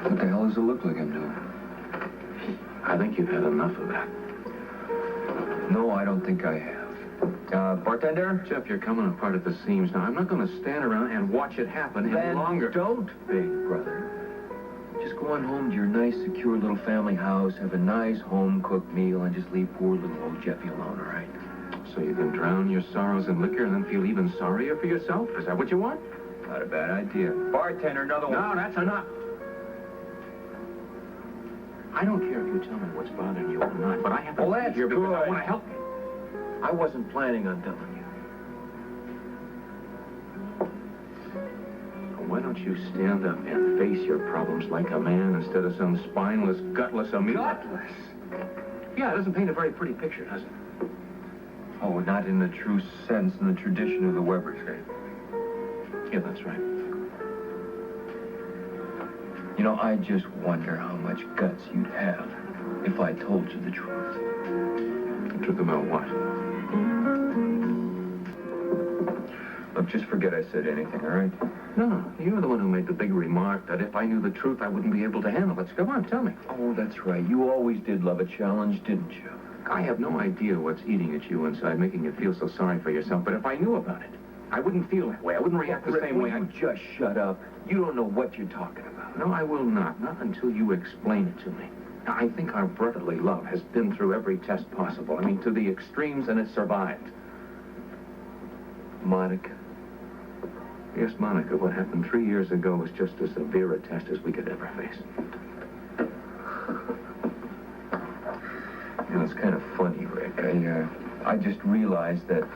What the hell does it look like I'm doing? I think you've had enough of that. No, I don't think I have. Bartender? Jeff, you're coming apart at the seams now. I'm not going to stand around and watch it happen any longer. Don't, big brother. Just go on home to your nice, secure little family house, have a nice home-cooked meal, and just leave poor little old Jeffy alone, all right? So you can drown your sorrows in liquor and then feel even sorrier for yourself? Is that what you want? Not a bad idea. Bartender, another one. No, that's enough. I don't care if you tell me what's bothering you or not, but I have to be here because I want to help you. I wasn't planning on telling you. Why don't you stand up and face your problems like a man instead of some spineless, gutless amoeba? Gutless? Yeah, it doesn't paint a very pretty picture, does it? Oh, not in the true sense, in the tradition of the Webers, eh? Yeah, that's right. You know, I just wonder how much guts you'd have if I told you the truth. The truth about what? Look, just forget I said anything, all right? No, you're the one who made the big remark that if I knew the truth, I wouldn't be able to handle it. So come on, tell me. Oh, that's right. You always did love a challenge, didn't you? I have no idea what's eating at you inside, making you feel so sorry for yourself. But if I knew about it, I wouldn't feel that way. I wouldn't react the same way. Will you just shut up? You don't know what you're talking about. No, I will not. Not until you explain it to me. Now, I think our brotherly love has been through every test possible. I mean, to the extremes, and it survived. Monica? Yes, Monica, what happened 3 years ago was just as severe a test as we could ever face. You know, it's kind of funny, Rick. I just realized that,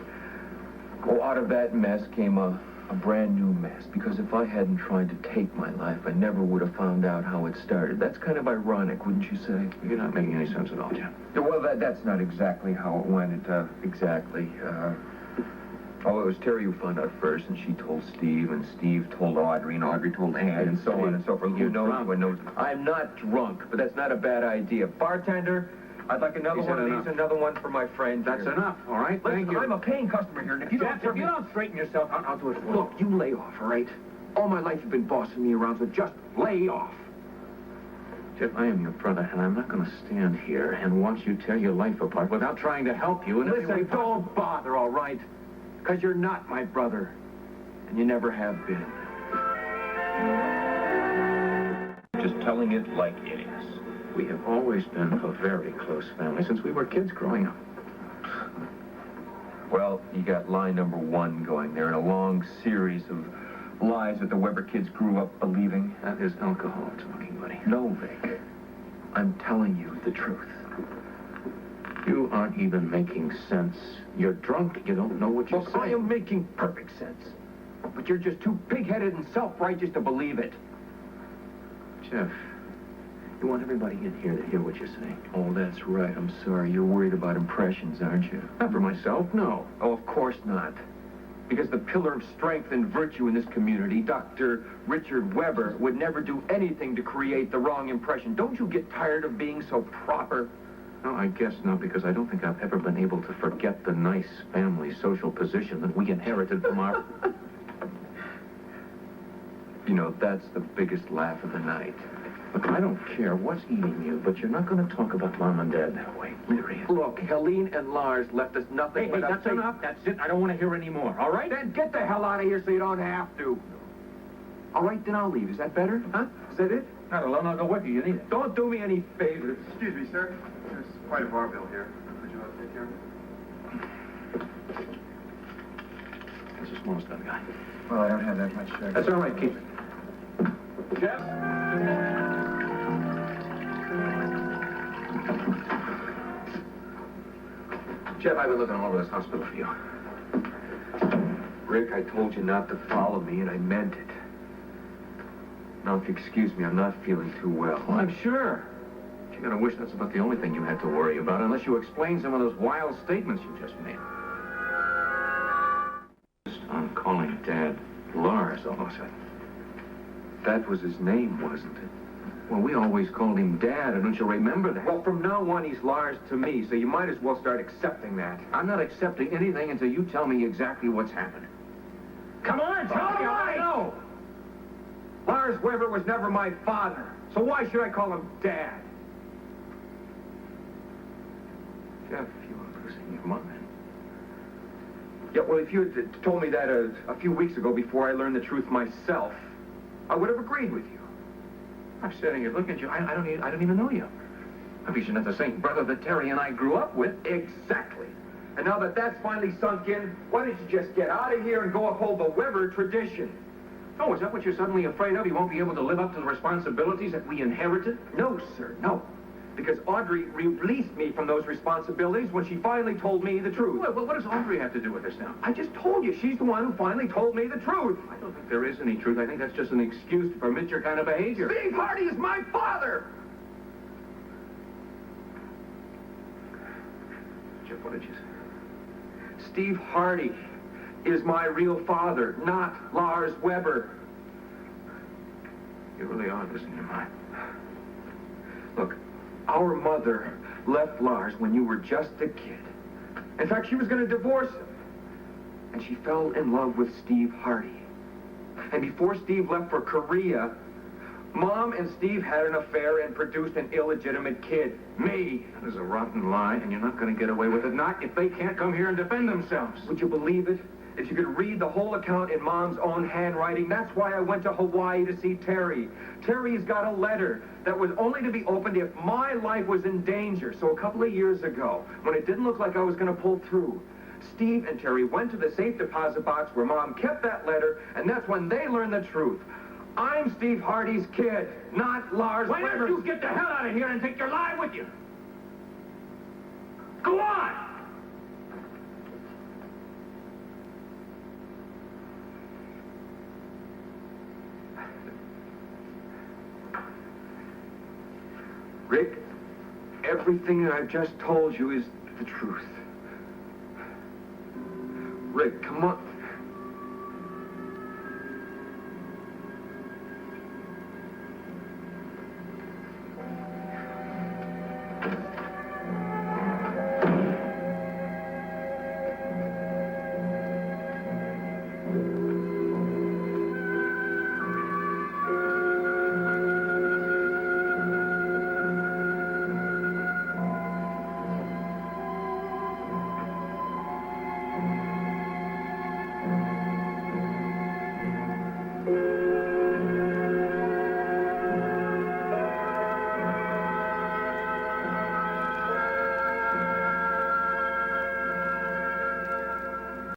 out of that mess came a brand new mess. Because if I hadn't tried to take my life, I never would have found out how it started. That's kind of ironic, wouldn't you say? You're not making any sense at all, Jim. Yeah, well, that's not exactly how it went. Exactly. It was Terry who found out first, and she told Steve, and Steve told Audrey, and Audrey told Ann, and so on and so forth. You're drunk. Who knows? I'm not drunk, but that's not a bad idea. Bartender, I'd like another one of these, another one for my friend. That's enough, all right? Thank you. I'm a paying customer here, and if you Jeff, if you don't straighten yourself, I'll do it for you. Look, you lay off, all right? All my life you've been bossing me around, so just lay off. Jeff, I am your brother, and I'm not going to stand here and watch you tear your life apart without trying to help you in every way Listen, possible. don't bother, all right? Because you're not my brother, and you never have been. Just telling it like it is. We have always been a very close family since we were kids growing up. Well, you got lie number one going there in a long series of lies that the Weber kids grew up believing. That is alcohol talking, buddy. No, Vic. I'm telling you the truth. You aren't even making sense. You're drunk. You don't know what you're Look, saying. I am making perfect sense. But you're just too big-headed and self-righteous to believe it. Jeff, you want everybody in here to hear what you're saying. Oh, that's right. I'm sorry. You're worried about impressions, aren't you? Not for myself, no. Oh, of course not. Because the pillar of strength and virtue in this community, Dr. Richard Weber, would never do anything to create the wrong impression. Don't you get tired of being so proper? No, I guess not, because I don't think I've ever been able to forget the nice family social position that we inherited from our... You know, that's the biggest laugh of the night. Look, I don't care what's eating you, but you're not going to talk about Mom and Dad that way. Serious. Look, Helene and Lars left us nothing but... Hey, that's enough. That's it. I don't want to hear any more, all right? Then get the hell out of here so you don't have to. All right, then I'll leave. Is that better? Huh? Is that it? Not alone. I'll go with you. You need it. Don't do me any favors. Excuse me, sir. There's quite a bar bill here. Would you like to take care of it? That's the smallest I've got. Well, I don't have that much. That's all right. Keep it. Jeff? Jeff, I've been looking all over this hospital for you. Rick, I told you not to follow me, and I meant it. Now, if you excuse me, I'm not feeling too well. Well, I'm sure. You're going to wish that's about the only thing you had to worry about, unless you explain some of those wild statements you just made. I'm calling Dad Lars all of a sudden. That was his name, wasn't it? Well, we always called him Dad, and don't you remember that? Well, from now on, he's Lars to me, so you might as well start accepting that. I'm not accepting anything until you tell me exactly what's happened. Come on, tell me. I know. Lars Weber was never my father, so why should I call him Dad? Jeff, you are losing your mind. Yeah, well, if you had told me that a few weeks ago before I learned the truth myself, I would have agreed with you. I'm sitting here looking at you. I don't even know you. I mean, you're not the same brother that Terry and I grew up with. Exactly. And now that that's finally sunk in, why don't you just get out of here and go uphold the Weber tradition? Oh, is that what you're suddenly afraid of? You won't be able to live up to the responsibilities that we inherited? No, sir, no. Because Audrey released me from those responsibilities when she finally told me the truth. Well, what does Audrey have to do with this now? I just told you, she's the one who finally told me the truth. I don't think there is any truth. I think that's just an excuse to permit your kind of behavior. Steve Hardy is my father! Jeff, what did you say? Steve Hardy is my real father, not Lars Weber. You really are losing your mind. Look, our mother left Lars when you were just a kid. In fact, she was going to divorce him. And she fell in love with Steve Hardy. And before Steve left for Korea, Mom and Steve had an affair and produced an illegitimate kid. Me. That is a rotten lie, and you're not going to get away with it. Not if they can't come here and defend themselves. Would you believe it? If you could read the whole account in Mom's own handwriting, that's why I went to Hawaii to see Terry. Terry's got a letter that was only to be opened if my life was in danger. So a couple of years ago, when it didn't look like I was going to pull through, Steve and Terry went to the safe deposit box where Mom kept that letter, and that's when they learned the truth. I'm Steve Hardy's kid, not Lars Why Weber. don't you get the hell out of here and take your lie with you? Go on! Rick, everything that I've just told you is the truth. Rick, come on.